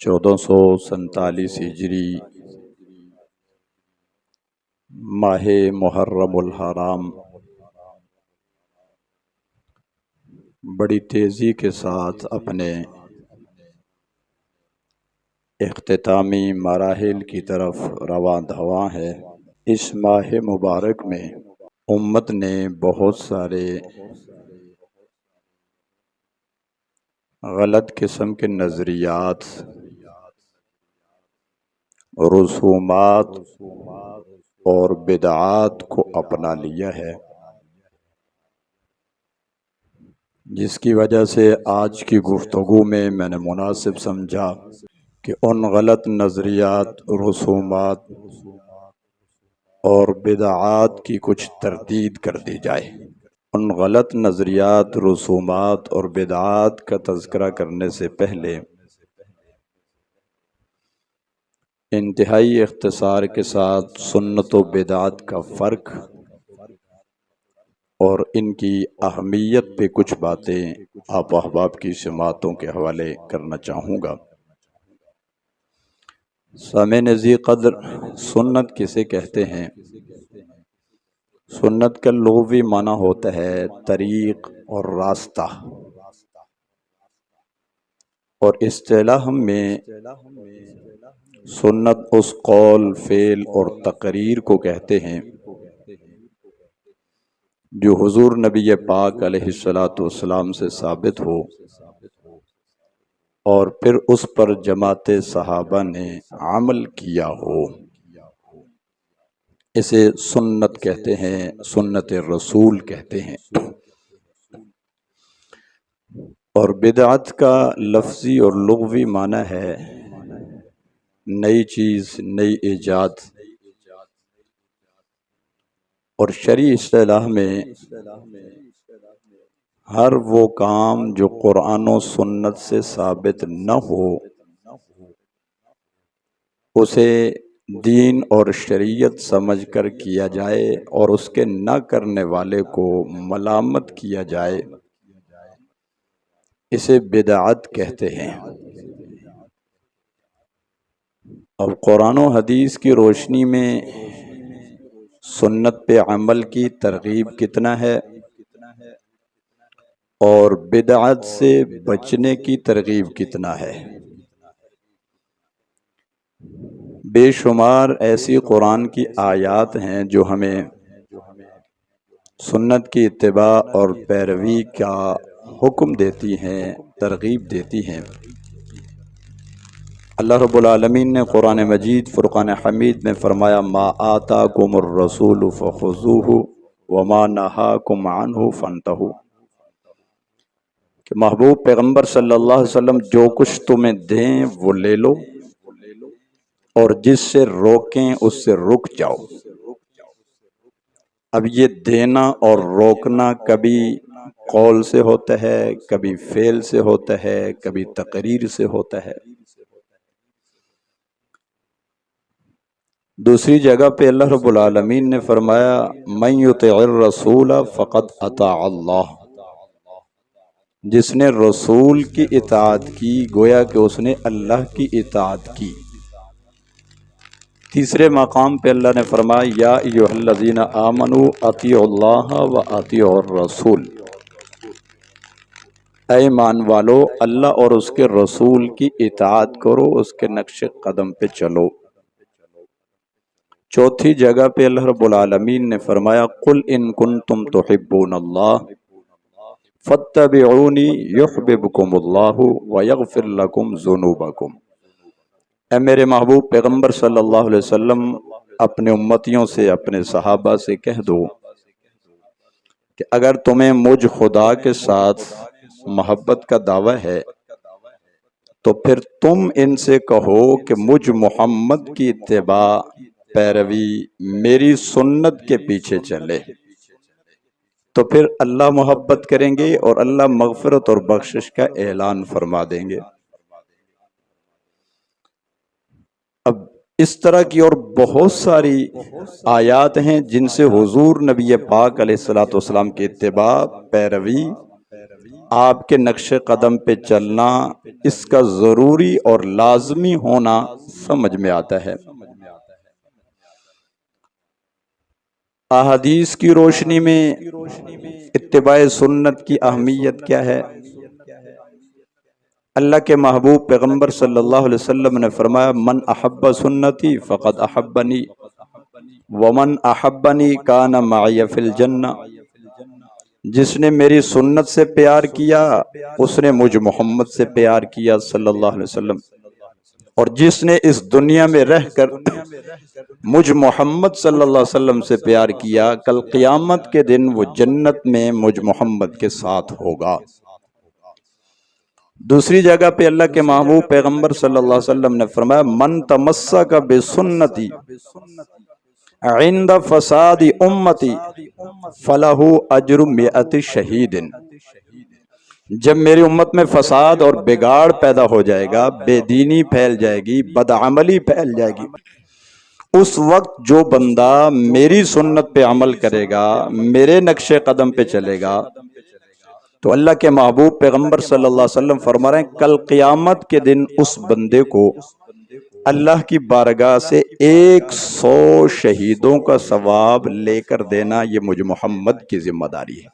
1447 ہجری ماہ محرم الحرام بڑی تیزی کے ساتھ اپنے اختتامی مراحل کی طرف رواں دواں ہے۔ اس ماہ مبارک میں امت نے بہت سارے غلط قسم کے نظریات، رسومات اور بدعات کو اپنا لیا ہے، جس کی وجہ سے آج کی گفتگو میں نے مناسب سمجھا کہ ان غلط نظریات، رسومات اور بدعات کی کچھ تردید کر دی جائے۔ ان غلط نظریات، رسومات اور بدعات کا تذکرہ کرنے سے پہلے انتہائی اختصار کے ساتھ سنت و بدعات کا فرق اور ان کی اہمیت پہ کچھ باتیں آپ احباب کی سماعتوں کے حوالے کرنا چاہوں گا۔ سامعین ذی قدر، سنت کسے کہتے ہیں؟ سنت کا لغوی معنی ہوتا ہے طریق اور راستہ، اور اصطلاح میں سنت اس قول، فعل اور تقریر کو کہتے ہیں جو حضور نبی پاک علیہ السلام سے ثابت ہو اور پھر اس پر جماعت صحابہ نے عمل کیا ہو۔ اسے سنت کہتے ہیں، سنت رسول کہتے ہیں۔ اور بدعت کا لفظی اور لغوی معنی ہے نئی چیز، نئی ایجاد، اور شرعی اصطلاح میں ہر وہ کام جو قرآن و سنت سے ثابت نہ ہو اسے دین اور شریعت سمجھ کر کیا جائے اور اس کے نہ کرنے والے کو ملامت کیا جائے، اسے بدعت کہتے ہیں۔ اب قرآن و حدیث کی روشنی میں سنت پہ عمل کی ترغیب کتنا ہے اور بدعت سے بچنے کی ترغیب کتنا ہے؟ بے شمار ایسی قرآن کی آیات ہیں جو ہمیں سنت کی اتباع اور پیروی کا حکم دیتی ہیں، ترغیب دیتی ہیں۔ اللہ رب العالمین نے قرآن مجید فرقان حمید میں فرمایا ما آتاکم الرسول فخذوہ وما نہاکم عنہ فانتہوا، کہ محبوب پیغمبر صلی اللہ علیہ وسلم جو کچھ تمہیں دیں وہ لے لو اور جس سے روکیں اس سے رک جاؤ۔ اب یہ دینا اور روکنا کبھی قول سے ہوتا ہے، کبھی فعل سے ہوتا ہے، کبھی تقریر سے ہوتا ہے۔ دوسری جگہ پہ اللہ رب العالمین نے فرمایا من یطع الرسول فقد اطاع اللہ، جس نے رسول کی اطاعت کی گویا کہ اس نے اللہ کی اطاعت کی۔ تیسرے مقام پہ اللہ نے فرمایا یا ایھا الذین آمنوا اطیعوا اللہ و اطیعوا الرسول، اے ایمان والو اللہ اور اس کے رسول کی اطاعت کرو، اس کے نقش قدم پہ چلو۔ چوتھی جگہ پہ اللہ رب العالمین نے فرمایا قل ان کنتم تحبون اللہ فاتبعونی یحببکم اللہ ویغفر لکم ذنوبکم، اے میرے محبوب پیغمبر صلی اللہ علیہ وسلم اپنے امتیوں سے، اپنے صحابہ سے کہہ دو کہ اگر تمہیں مجھ خدا کے ساتھ محبت کا دعویٰ ہے تو پھر تم ان سے کہو کہ مجھ محمد کی اتباع، پیروی، میری سنت کے پیچھے چلے، تو پھر اللہ محبت کریں گے اور اللہ مغفرت اور بخشش کا اعلان فرما دیں گے۔ اب اس طرح کی اور بہت ساری آیات ہیں جن سے حضور نبی پاک علیہ السلام کی اتباع، پیروی آپ کے نقش قدم پہ چلنا، اس کا ضروری اور لازمی ہونا سمجھ میں آتا ہے۔ احادیث کی روشنی میں اتباع سنت کی اہمیت کیا ہے؟ اللہ کے محبوب پیغمبر صلی اللہ علیہ وسلم نے فرمایا، من احب سنتی فقد احبنی ومن احبنی کان معی فی الجنہ۔ جس نے میری سنت سے پیار کیا اس نے مجھ محمد سے پیار کیا صلی اللہ علیہ وسلم، اور جس نے اس دنیا میں رہ کر مجھ محمد صلی اللہ علیہ وسلم سے پیار کیا، کل قیامت کے دن وہ جنت میں مجھ محمد کے ساتھ ہوگا۔ دوسری جگہ پہ اللہ کے محبوب پیغمبر صلی اللہ علیہ وسلم نے فرمایا، من تمسک بسنتی عند فساد امتی فلہ اجر مئت شہید۔ جب میری امت میں فساد اور بگاڑ پیدا ہو جائے گا، بے دینی پھیل جائے گی، بدعملی پھیل جائے گی، اس وقت جو بندہ میری سنت پہ عمل کرے گا، میرے نقش قدم پہ چلے گا، تو اللہ کے محبوب پیغمبر صلی اللہ علیہ وسلم فرما رہے ہیں کل قیامت کے دن اس بندے کو اللہ کی بارگاہ سے 100 شہیدوں کا ثواب لے کر دینا، یہ مجھ محمد کی ذمہ داری ہے۔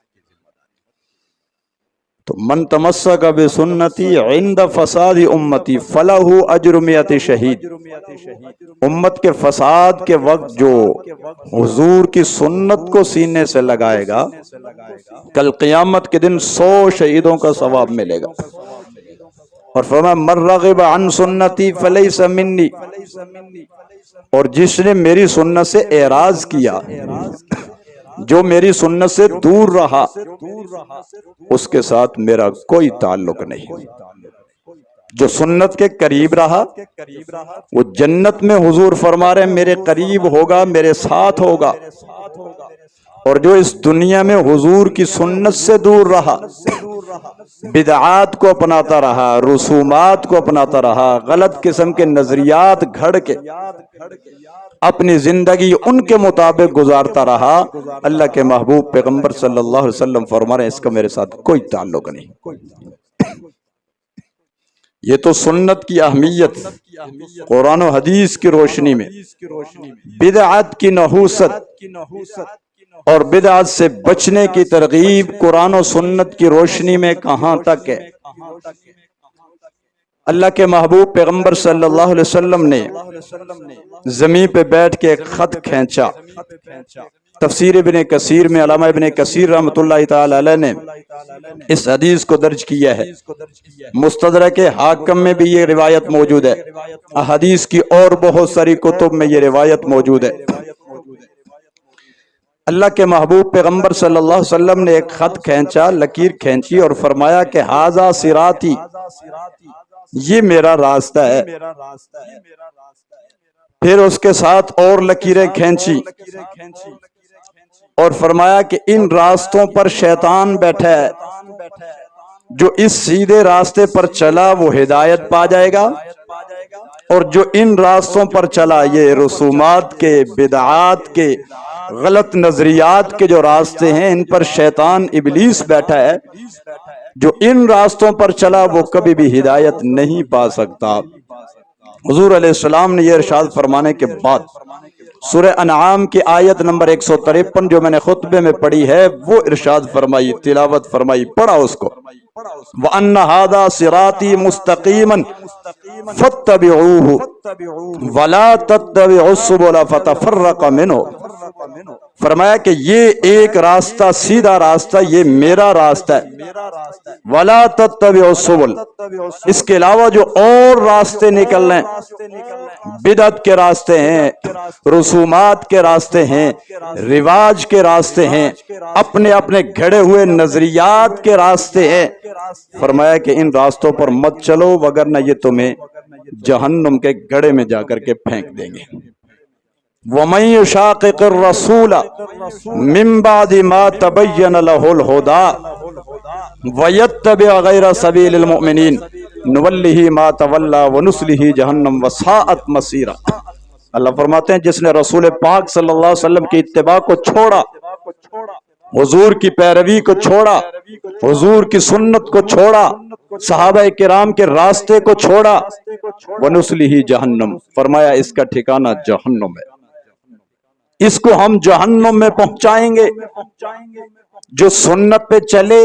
تو من تمسک بسنتی عند فساد امتی فلہ اجر مئت شہید۔ امت کے فساد کے وقت جو حضور کی سنت کو سینے سے لگائے گا، کل قیامت کے دن 100 شہیدوں کا ثواب ملے گا۔ اور فرمایا من رغب عن سنتی فلیس منی، اور جس نے میری سنت سے اعراض کیا، جو میری سنت سے دور رہا، اس کے ساتھ میرا کوئی تعلق نہیں۔ جو سنت کے قریب رہا وہ جنت میں حضور فرما رہے ہیں میرے قریب ہوگا، میرے ساتھ ہوگا، اور جو اس دنیا میں حضور کی سنت سے دور رہا، بدعات کو اپناتا رہا، رسومات کو اپناتا رہا، غلط قسم کے نظریات گھڑ کے اپنی زندگی ان کے مطابق گزارتا رہا، اللہ کے محبوب پیغمبر صلی اللہ علیہ وسلم فرما رہے ہیں اس کا میرے ساتھ کوئی تعلق نہیں۔ یہ تو سنت کی اہمیت قرآن و حدیث کی روشنی میں، بدعات کی نحوست اور بدعات سے بچنے کی ترغیب قرآن و سنت کی روشنی میں کہاں تک ہے۔ اللہ کے محبوب پیغمبر صلی اللہ علیہ وسلم نے زمین پہ بیٹھ کے ایک خط کھینچا۔ تفسیر ابن کثیر میں علامہ ابن کثیر رحمۃ اللہ تعالی علیہ نے اس حدیث کو درج کیا ہے۔ مستدرک حاکم میں بھی یہ روایت موجود ہے، احادیث کی اور بہت ساری کتب میں یہ روایت موجود ہے۔ اللہ کے محبوب پیغمبر صلی اللہ علیہ وسلم نے ایک خط کھینچا، لکیر کھینچی اور فرمایا کہ ھذا صراطی، یہ میرا راستہ ہے۔ پھر اس کے ساتھ اور لکیریں کھینچی اور فرمایا کہ ان راستوں پر شیطان بیٹھا ہے، جو اس سیدھے راستے پر چلا وہ ہدایت پا جائے گا، اور جو ان راستوں پر چلا، یہ رسومات کے، بدعات کے، غلط نظریات کے جو راستے ہیں، ان پر شیطان ابلیس بیٹھا ہے، جو ان راستوں پر چلا وہ کبھی بھی ہدایت نہیں پا سکتا۔ حضور علیہ السلام نے یہ ارشاد فرمانے کے بعد سورہ انعام کی آیت نمبر 153 جو میں نے خطبے میں پڑھی ہے، وہ ارشاد فرمائی، تلاوت فرمائی، پڑھا اس کو، وَأَنَّ هَذَا صِرَاطِي مُسْتَقِيمًا فَاتَّبِعُوهُ وَلَا تَتَّبِعُوا السُّبُلَ فَتَفَرَّقَ مِنْهُ۔ فرمایا کہ یہ ایک راستہ، سیدھا راستہ، یہ میرا راستہ ہے، وَلَا تَتَّبِعُوا السُّبُلَ، اس کے علاوہ جو اور راستے نکل رہے ہیں، بدعت کے راستے ہیں، رسومات کے راستے ہیں، رواج کے راستے ہیں، اپنے اپنے گھڑے ہوئے نظریات کے راستے ہیں، فرمایا کہ ان راستوں پر مت چلو وگرنہ یہ تمہیں جہنم کے گڑھے میں جا کر کے پھینک دیں گے۔ وَمَن يُشَاقِقِ الرَّسُولَ مِن بَعْدِ مَا تَبَيَّنَ لَهُ الْهُدَىٰ وَيَتَّبِعْ غَيْرَ سَبِيلِ الْمُؤْمِنِينَ نُوَلِّهِ مَا تَوَلَّىٰ وَنُصْلِهِ جَهَنَّمَ وَسَاءَتْ مَصِيرًا۔ اللہ فرماتے ہیں جس نے رسول پاک صلی اللہ علیہ وسلم کی اتباع کو چھوڑا، حضور کی پیروی کو چھوڑا، حضور کی سنت کو چھوڑا، صحابہ کرام کے راستے کو چھوڑا، وَنُصْلِهِ جہنم، فرمایا اس کا ٹھکانہ جہنم ہے، اس کو ہم جہنم میں پہنچائیں گے۔ جو سنت پہ چلے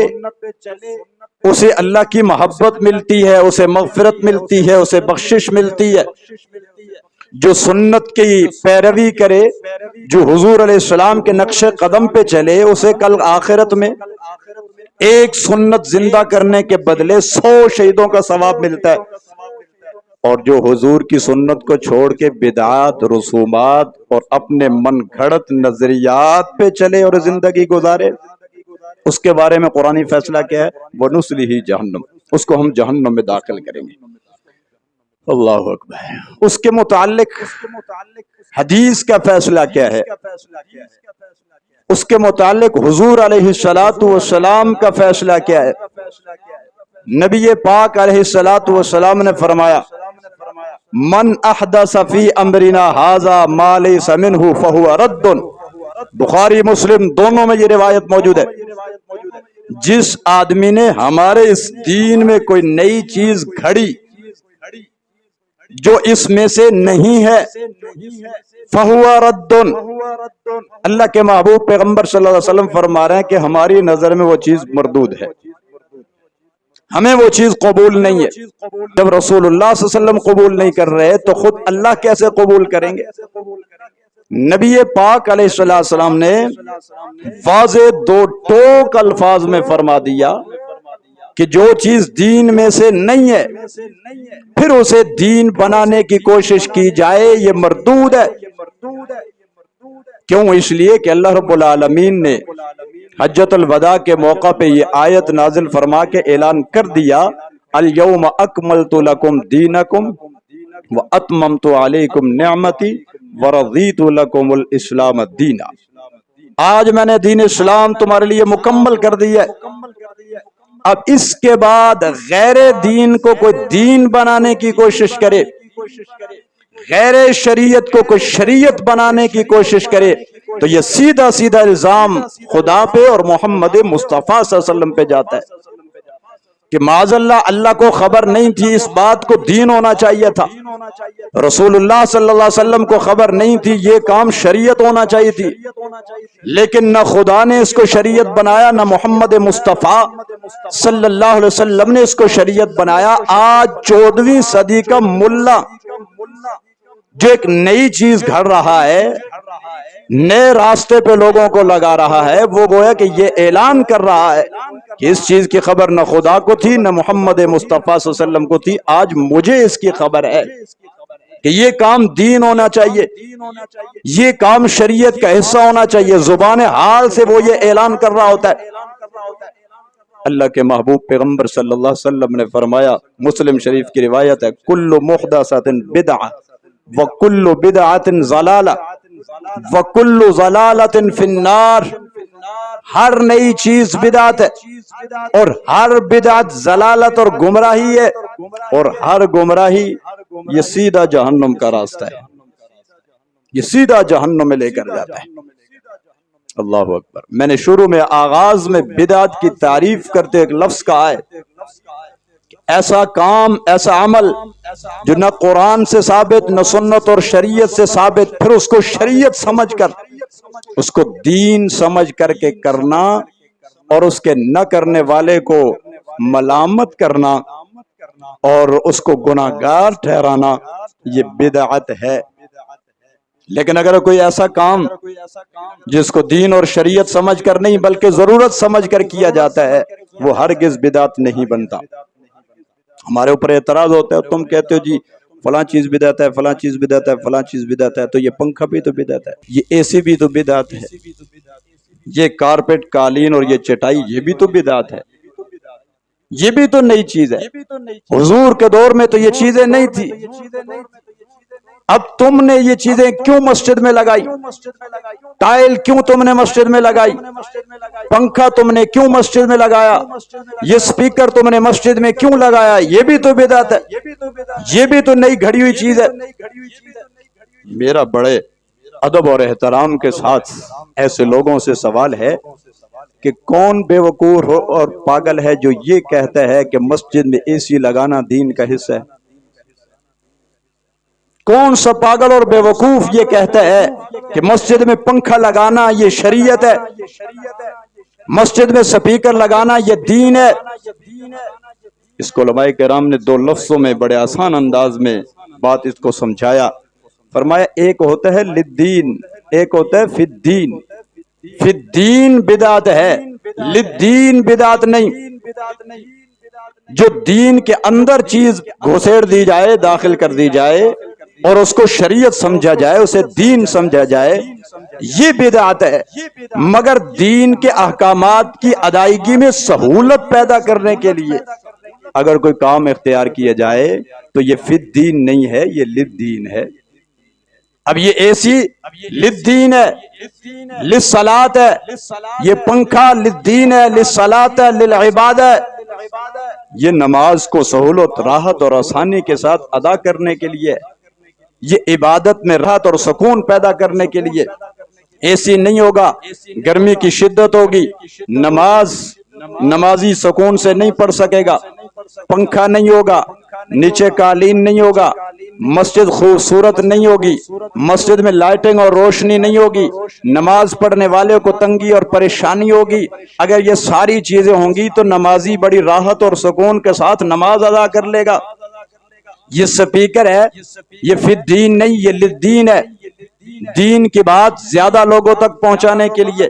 اسے اللہ کی محبت ملتی ہے، اسے مغفرت ملتی ہے، اسے بخشش ملتی ہے۔ جو سنت کی پیروی کرے، جو حضور علیہ السلام کے نقش قدم پہ چلے، اسے کل آخرت میں ایک سنت زندہ کرنے کے بدلے 100 شہیدوں کا ثواب ملتا ہے۔ اور جو حضور کی سنت کو چھوڑ کے بدعات، رسومات اور اپنے من گھڑت نظریات پہ چلے اور زندگی گزارے، اس کے بارے میں قرآنی فیصلہ کیا ہے؟ وَنُصْلِهِ جہنم، اس کو ہم جہنم میں داخل کریں گے۔ اللہ اکبر۔ اس کے متعلق حدیث کا فیصلہ کیا ہے؟ اس کے متعلق حضور علیہ السلام کا فیصلہ کیا ہے؟ نبی پاک علیہ السلام نے فرمایا من احدث فی امرنا ھذا ما لیس منہ فہو رد۔ بخاری مسلم دونوں میں یہ روایت موجود ہے۔ جس آدمی نے ہمارے اس دین میں کوئی نئی چیز گھڑی جو اس میں سے نہیں ہے، فہو رد۔ اللہ کے محبوب پیغمبر صلی اللہ علیہ وسلم فرما رہے ہیں کہ ہماری نظر میں وہ چیز مردود ہے، ہمیں وہ چیز قبول نہیں ہے۔ جب رسول اللہ صلی اللہ علیہ وسلم قبول نہیں کر رہے تو خود اللہ کیسے قبول کریں گے؟ نبی پاک علیہ السلام نے واضح دو ٹوک الفاظ میں فرما دیا کہ جو چیز دین میں سے نہیں ہے پھر اسے دین بنانے کی کوشش کی جائے، یہ مردود ہے۔ کیوں؟ اس لیے کہ اللہ رب العالمین نے حجۃ الوداع کے موقع پہ یہ آیت نازل فرما کے اعلان کر دیا الیوم اکملت لکم دینکم واتممت علیکم نعمتی ورضیت لکم الاسلام دینا۔ آج میں نے دین اسلام تمہارے لیے مکمل کر دیا ہے۔ اب اس کے بعد غیر دین کو کوئی دین بنانے کی کوشش کرے، غیر شریعت کو کوئی شریعت بنانے کی کوشش کرے تو یہ سیدھا سیدھا الزام خدا پہ اور محمد مصطفیٰ صلی اللہ علیہ وسلم پہ جاتا ہے کہ معاذ اللہ کو خبر نہیں تھی اس بات کو دین ہونا چاہیے تھا، رسول اللہ صلی اللہ علیہ وسلم کو خبر نہیں تھی یہ کام شریعت ہونا چاہیے تھی، لیکن نہ خدا نے اس کو شریعت بنایا، نہ محمد مصطفیٰ صلی اللہ علیہ وسلم نے اس کو شریعت بنایا۔ آج 14ویں صدی کا ملا جو ایک نئی چیز گھڑ رہا ہے، نئے راستے پہ لوگوں کو لگا رہا ہے، وہ گویا کہ یہ اعلان کر رہا ہے کہ اس چیز کی خبر نہ خدا کو تھی نہ محمد مصطفیٰ صلی اللہ علیہ وسلم کو تھی، آج مجھے اس کی خبر ہے کہ یہ کام دین ہونا چاہیے، یہ کام شریعت کا حصہ ہونا چاہیے۔ زبان حال سے وہ یہ اعلان کر رہا ہوتا ہے۔ اللہ کے محبوب پیغمبر صلی اللہ علیہ وسلم نے فرمایا، مسلم شریف کی روایت ہے، کل محدثۃ بدعہ وکل بدعۃ ضلالہ وکل ضلالۃ فی النار۔ ہر نئی چیز بدعت ہے اور ہر بدعت ضلالت اور گمراہی ہے، اور ہر گمراہی یہ سیدھا جہنم کا راستہ ہے، یہ سیدھا جہنم میں لے کر جاتا ہے۔ اللہ اکبر۔ میں نے شروع میں آغاز میں بدعت کی تعریف کرتے ایک لفظ کہا ہے کہ ایسا کام، ایسا عمل جو نہ قرآن سے ثابت نہ سنت اور شریعت سے ثابت، پھر اس کو شریعت سمجھ کر، اس کو دین سمجھ کر کے کرنا اور اس کے نہ کرنے والے کو ملامت کرنا اور اس کو گناہگار ٹھہرانا، یہ بدعت ہے۔ لیکن اگر کوئی ایسا کام جس کو دین اور شریعت سمجھ کر نہیں بلکہ ضرورت سمجھ کر کیا جاتا ہے، وہ ہرگز بدعت نہیں بنتا۔ ہمارے اوپر اعتراض ہوتا ہے، تم کہتے ہو جی فلاں چیز بدعت ہے، فلاں چیز بدعت ہے، فلاں چیز بدعت ہے، تو یہ پنکھا بھی تو بدعت ہے، یہ اے سی بھی تو بدعت ہے، یہ کارپیٹ، قالین اور یہ چٹائی یہ بھی تو بدعت ہے، یہ بھی تو نئی چیز ہے۔ حضور کے دور میں تو یہ چیزیں نہیں تھی، اب تم نے یہ چیزیں کیوں مسجد میں لگائی؟ ٹائل کیوں تم نے مسجد میں لگائی؟ پنکھا تم نے کیوں مسجد میں لگایا؟ یہ سپیکر تم نے مسجد میں کیوں لگایا؟ یہ بھی تو بدعت ہے، یہ بھی تو نئی گھڑی ہوئی چیز ہے۔ میرا بڑے ادب اور احترام کے ساتھ ایسے لوگوں سے سوال ہے کہ کون بے وقوف اور پاگل ہے جو یہ کہتا ہے کہ مسجد میں اے سی لگانا دین کا حصہ ہے؟ کون سا پاگل اور بے وقوف یہ کہتا ہے کہ مسجد میں پنکھا لگانا یہ شریعت ہے، مسجد میں سپیکر لگانا یہ دین ہے؟ اس کو علماء کرام نے دو لفظوں میں بڑے آسان انداز میں بات اس کو سمجھایا. فرمایا ایک ہوتا ہے للدین، ایک ہوتا ہے فی الدین. فی الدین بدعت ہے، للدین بدعت نہیں. جو دین کے اندر چیز گھسیڑ دی جائے، داخل کر دی جائے اور اس کو شریعت سمجھا جائے، اسے دین سمجھا جائے، یہ بدعت ہے. مگر دین کے احکامات کی ادائیگی میں سہولت پیدا کرنے کے لیے اگر کوئی کام اختیار کیا جائے تو یہ فی الدین نہیں ہے، یہ للدین ہے. اب یہ اے سی للدین ہے، للصلاۃ ہے، یہ پنکھا للدین ہے، للصلاۃ ہے، للعبادہ ہے. یہ نماز کو سہولت، راحت اور آسانی کے ساتھ ادا کرنے کے لیے، یہ عبادت میں راحت اور سکون پیدا کرنے کے لیے. اے سی نہیں ہوگا، گرمی کی شدت ہوگی، نمازی سکون سے نہیں پڑھ سکے گا. پنکھا نہیں ہوگا، نیچے قالین نہیں ہوگا، مسجد خوبصورت نہیں ہوگی، مسجد میں لائٹنگ اور روشنی نہیں ہوگی، نماز پڑھنے والے کو تنگی اور پریشانی ہوگی. اگر یہ ساری چیزیں ہوں گی تو نمازی بڑی راحت اور سکون کے ساتھ نماز ادا کر لے گا. یہ سپیکر ہے، یہ فی الدین نہیں، یہ للدین ہے. دین کی بات زیادہ لوگوں تک پہنچانے کے لیے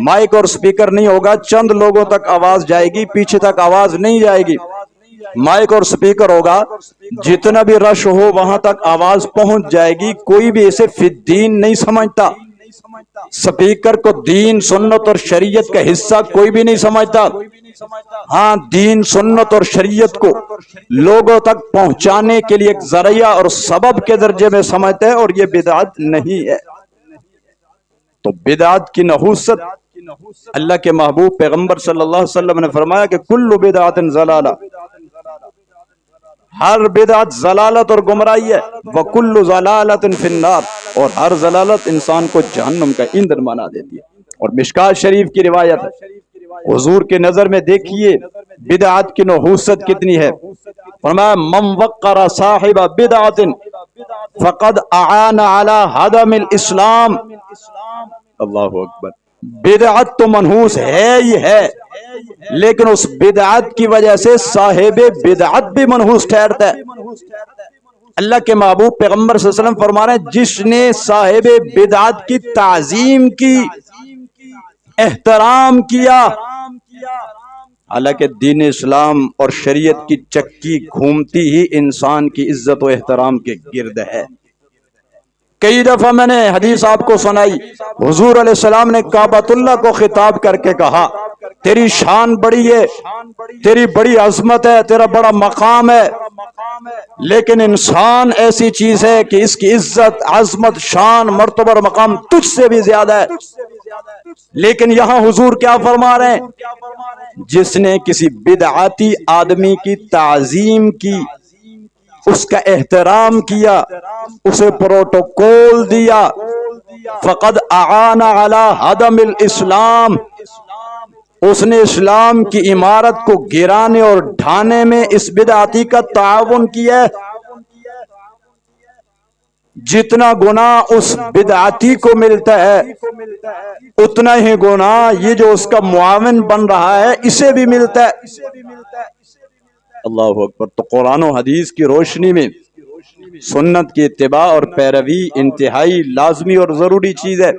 مائک اور سپیکر نہیں ہوگا، چند لوگوں تک آواز جائے گی، پیچھے تک آواز نہیں جائے گی. مائک اور سپیکر ہوگا، جتنا بھی رش ہو وہاں تک آواز پہنچ جائے گی. کوئی بھی اسے فی الدین نہیں سمجھتا. سپیکر کو دین، سنت اور شریعت کا حصہ کوئی بھی نہیں سمجھتا. ہاں، دین، سنت اور شریعت کو لوگوں تک پہنچانے کے لیے ایک ذریعہ اور سبب کے درجے میں سمجھتے ہیں، اور یہ بدعت نہیں ہے. تو بدعت کی نحوست اللہ کے محبوب پیغمبر صلی اللہ علیہ وسلم نے فرمایا کہ کل بدعت ضلالہ، ہر بدعت ضلالت اور گمراہی ہے. وکل ضلالت فی النار، اور ہر ضلالت انسان کو جہنم کا ایندھن بنا دیتی ہے. اور مشکات شریف کی روایت ہے، حضور کے نظر میں دیکھیے بدعت کی نحوست کتنی ہے. فرمایا من وقر صاحب بدعت فقد اعان علی ہدم الاسلام. اللہ اکبر. بدعت تو منحوس ہے ہی ہے، لیکن اس بدعت کی وجہ سے صاحب بدعت بھی منحوس ٹھہرتا ہے. اللہ کے محبوب پیغمبر صلی اللہ علیہ وسلم فرما رہے ہیں جس نے صاحب بدعت کی تعظیم کی، احترام کیا، حالانکہ دین اسلام اور شریعت کی چکی گھومتی ہی انسان کی عزت و احترام کے گرد ہے. کئی دفعہ میں نے حدیث آپ کو سنائی، حضور علیہ السلام نے کعبۃ اللہ کو خطاب کر کے کہا تیری شان بڑی ہے، تیری بڑی عظمت ہے، تیرا بڑا مقام ہے، لیکن انسان ایسی چیز ہے کہ اس کی عزت، عظمت، شان، مرتبہ اور مقام تجھ سے بھی زیادہ ہے. لیکن یہاں حضور کیا فرما رہے ہیں؟ جس نے کسی بدعاتی آدمی کی تعظیم کی، اس کا احترام کیا، اسے پروٹوکول دیا، فقد اعان علی ہدم الاسلام، اس نے اسلام کی عمارت کو گرانے اور ڈھانے میں اس بدعاتی کا تعاون کیا ہے. جتنا گناہ اس بدعاتی کو ملتا ہے اتنا ہی گناہ یہ جو اس کا معاون بن رہا ہے اسے بھی ملتا ہے. اللہ اکبر. تو قرآن و حدیث کی روشنی میں سنت کی اتباع اور پیروی انتہائی لازمی اور ضروری چیز ہے.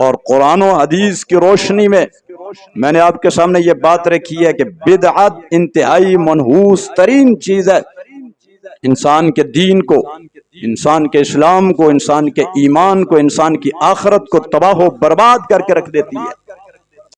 اور قرآن و حدیث کی روشنی میں نے آپ کے سامنے یہ بات رکھی ہے کہ بدعت انتہائی منحوس ترین چیز ہے. انسان کے دین کو، انسان کے اسلام کو، انسان کے ایمان کو، انسان کی آخرت کو تباہ و برباد کر کے رکھ دیتی ہے.